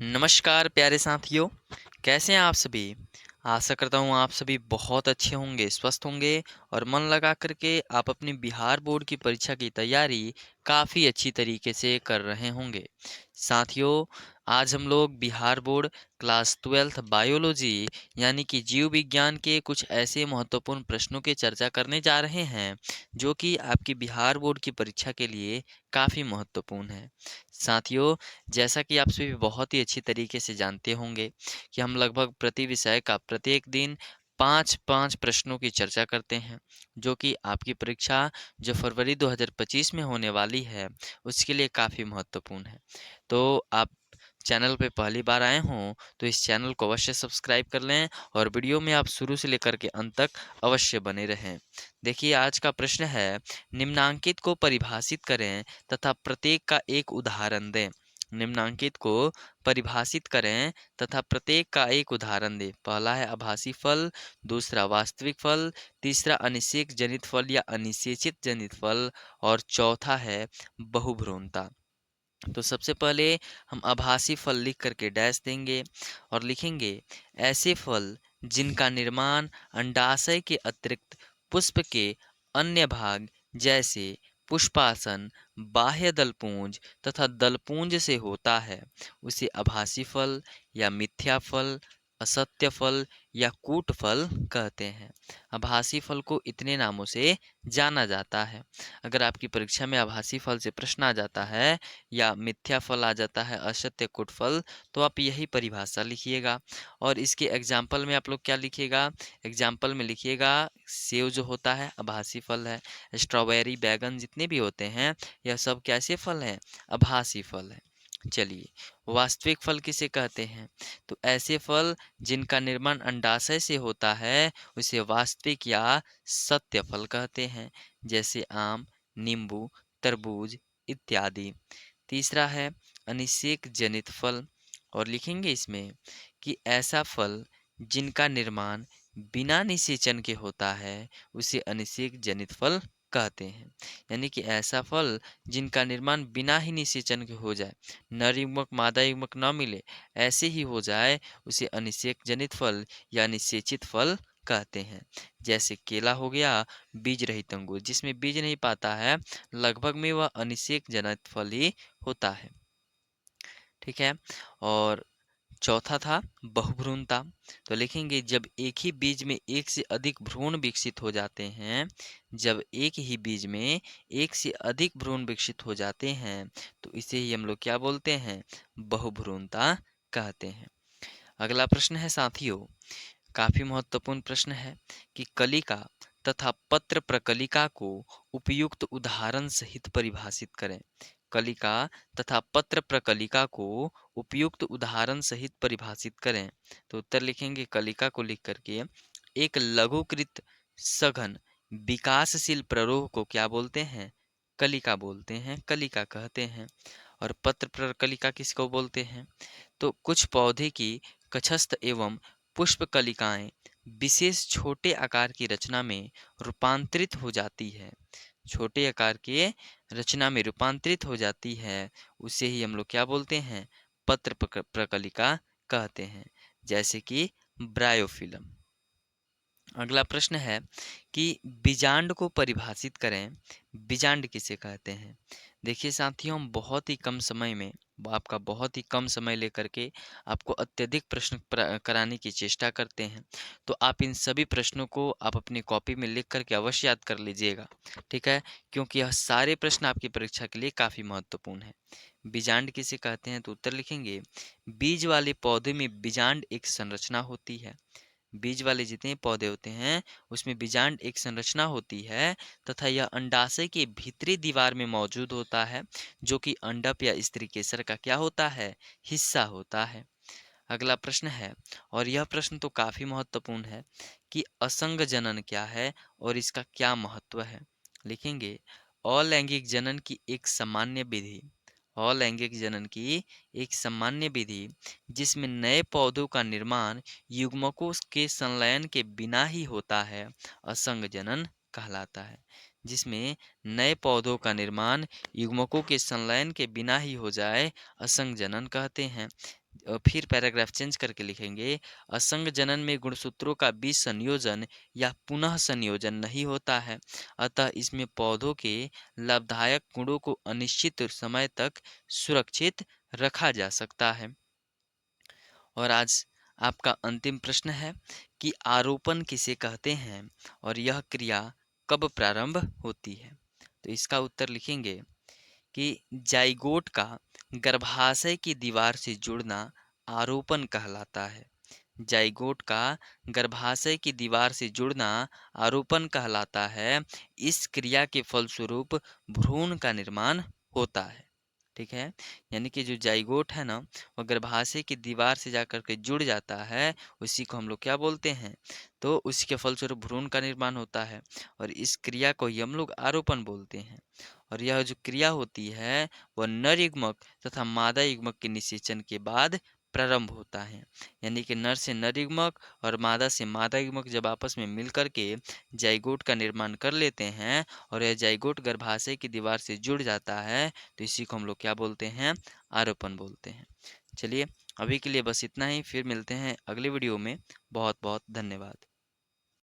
नमस्कार प्यारे साथियों, कैसे हैं आप सभी? आशा करता हूँ आप सभी बहुत अच्छे होंगे, स्वस्थ होंगे और मन लगा कर के आप अपनी बिहार बोर्ड की परीक्षा की तैयारी काफ़ी अच्छी तरीके से कर रहे होंगे। साथियों, आज हम लोग Bihar board class 12th biology यानी कि जीव विज्ञान के कुछ ऐसे महत्वपूर्ण प्रश्नों की चर्चा करने जा रहे हैं, जो कि आपकी बिहार बोर्ड की परीक्षा के लिए काफ़ी महत्वपूर्ण है। साथियों, जैसा कि आप सभी बहुत ही अच्छी तरीके से जानते होंगे कि हम लगभग प्रति विषय का प्रत्येक दिन 5-5 प्रश्नों की चर्चा करते हैं, जो कि आपकी परीक्षा जो फरवरी 2025 में होने वाली है, उसके लिए काफ़ी महत्वपूर्ण है। तो आप चैनल पे पहली बार आए हों, तो इस चैनल को अवश्य सब्सक्राइब कर लें और वीडियो में आप शुरू से लेकर के अंत तक अवश्य बने रहें। देखिए, आज का प्रश्न है, निम्नांकित को परिभाषित करें तथा प्रत्येक का एक उदाहरण दें। निम्नांकित को परिभाषित करें तथा प्रत्येक का एक उदाहरण दें। पहला है आभासी फल, दूसरा वास्तविक फल, तीसरा अनिषेक जनित फल या अनिषेचित जनित फल और चौथा है बहुभ्रूणता। तो सबसे पहले हम आभासी फल लिख करके डैश देंगे और लिखेंगे ऐसे फल जिनका निर्माण अंडाशय के अतिरिक्त पुष्प के अन्य भाग जैसे पुष्पासन, बाह्य दलपुंज तथा दलपुंज से होता है, उसे आभासी फल या मिथ्या फल, असत्य फल या कूट फल कहते हैं। आभासी फल को इतने नामों से जाना जाता है। अगर आपकी परीक्षा में आभासी फल से प्रश्न आ जाता है या मिथ्या फल आ जाता है, असत्य कुट फल, तो आप यही परिभाषा लिखिएगा। और इसके एग्जाम्पल में आप लोग क्या लिखिएगा? एग्जाम्पल में लिखिएगा सेव जो होता है आभासी फल है, स्ट्रॉबेरी, बैगन जितने भी होते हैं यह सब कैसे फल हैं? आभासी फल है। चलिए, वास्तविक फल किसे कहते हैं? तो ऐसे फल जिनका निर्माण अंडाशय से होता है उसे वास्तविक या सत्य फल कहते हैं, जैसे आम, नींबू, तरबूज इत्यादि। तीसरा है अनिषेक जनित फल और लिखेंगे इसमें कि ऐसा फल जिनका निर्माण बिना निषेचन के होता है उसे अनिषेक जनित फल कहते हैं। यानी कि ऐसा फल जिनका निर्माण बिना ही निषेचन के हो जाए, नर युग्मक मादा युग्मक न मिले, ऐसे ही हो जाए, उसे अनिषेक जनित फल या निषेचित फल कहते हैं। जैसे केला हो गया बीज रहित अंगूर, जिसमें बीज नहीं पाता है, लगभग में वह अनिषेक जनित फल ही होता है। ठीक है। और चौथा था बहुभ्रूणता। तो लिखेंगे जब एक ही बीज में एक से अधिक भ्रूण विकसित हो जाते हैं, जब एक ही बीज में एक से अधिक भ्रूण विकसित हो जाते हैं, तो इसे ही हम लोग क्या बोलते हैं? बहुभ्रूणता कहते हैं। अगला प्रश्न है साथियों, काफी महत्वपूर्ण प्रश्न है कि कलिका तथा पत्र प्रकलिका को उपयुक्त उदाहरण सहित परिभाषित करें। कलिका तथा पत्र प्रकलिका को उपयुक्त उदाहरण सहित परिभाषित करें। तो उत्तर लिखेंगे कलिका को लिख करके एक लघुकृत सघन विकासशील प्ररोह को क्या बोलते हैं? कलिका बोलते हैं, कलिका कहते हैं। और पत्र प्रकलिका किसको बोलते हैं? तो कुछ पौधे की कक्षस्थ एवं पुष्प कलिकाएं विशेष छोटे आकार की रचना में रूपांतरित हो जाती है। छोटे आकार के रचना में रूपांतरित हो जाती है, उसे ही हम लोग क्या बोलते हैं? पत्र प्रकलिका कहते हैं, जैसे कि ब्रायोफिलम। अगला प्रश्न है कि बीजांड को परिभाषित करें। बीजांड किसे कहते हैं? देखिए साथियों, हम बहुत ही कम समय में, आपका बहुत ही कम समय लेकर के आपको अत्यधिक प्रश्न कराने की चेष्टा करते हैं। तो आप इन सभी प्रश्नों को आप अपनी कॉपी में लिख करके अवश्य याद कर लीजिएगा। ठीक है, क्योंकि यह सारे प्रश्न आपकी परीक्षा के लिए काफ़ी महत्वपूर्ण है। बीजांड किसे कहते हैं? तो उत्तर लिखेंगे बीज वाले पौधे में बीजांड एक संरचना होती है। बीज वाले जितने पौधे होते हैं उसमें बीजांड एक संरचना होती है तथा यह अंडाशय के भीतरी दीवार में मौजूद होता है, जो कि अंडप या स्त्री केसर का क्या होता है? हिस्सा होता है। अगला प्रश्न है, और यह प्रश्न तो काफी महत्वपूर्ण है कि असंग जनन क्या है और इसका क्या महत्व है? लिखेंगे अलैंगिक जनन की एक सामान्य विधि। अलैंगिक जनन की एक सामान्य विधि जिसमें नए पौधों का निर्माण युग्मकों के संलयन के बिना ही होता है, असंग जनन कहलाता है। जिसमें नए पौधों का निर्माण युग्मकों के संलयन के बिना ही हो जाए, असंग जनन कहते हैं। फिर पैराग्राफ चेंज करके लिखेंगे, असंग जनन में गुणसूत्रों का विसंयोजन या पुनः संयोजन नहीं होता है, अतः इसमें पौधों के लाभदायक गुणों को अनिश्चित समय तक सुरक्षित रखा जा सकता है। और आज आपका अंतिम प्रश्न है कि आरोपण किसे कहते हैं और यह क्रिया कब प्रारंभ होती है। तो इसका उत्तर लिखेंगे कि जाइगोट का गर्भाशय की दीवार से जुड़ना आरोपण कहलाता है। जाइगोट का गर्भाशय की दीवार से जुड़ना आरोपण कहलाता है। इस क्रिया के फलस्वरूप भ्रूण का निर्माण होता है। ठीक है, यानी कि जो जाइगोट है ना, वो गर्भाशय की दीवार से जाकर के जुड़ जाता है, उसी को हम लोग क्या बोलते हैं, तो उसी के फलस्वरूप भ्रूण का निर्माण होता है, और इस क्रिया को ही हम लोग आरोपण बोलते हैं। और यह जो क्रिया होती है वह नर युग्मक तथा मादा युग्मक के निषेचन के बाद प्रारंभ होता है। यानी कि नर से नर युग्मक और मादा से मादा युग्मक जब आपस में मिलकर के जाइगोट का निर्माण कर लेते हैं और यह जाइगोट गर्भाशय की दीवार से जुड़ जाता है, तो इसी को हम लोग क्या बोलते हैं, आरोपण बोलते हैं। चलिए, अभी के लिए बस इतना ही, फिर मिलते हैं अगले वीडियो में। बहुत बहुत धन्यवाद।